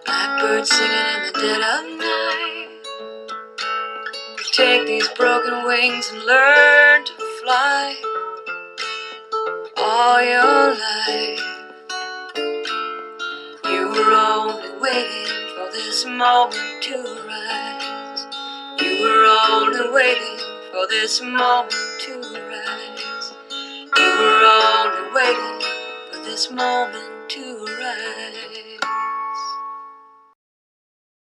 Blackbird singing in the dead of night. Take these broken wings and learn to fly. All your life you were only waiting for this moment to rise. You were only waiting for this moment to rise. You were only waiting for this moment to rise.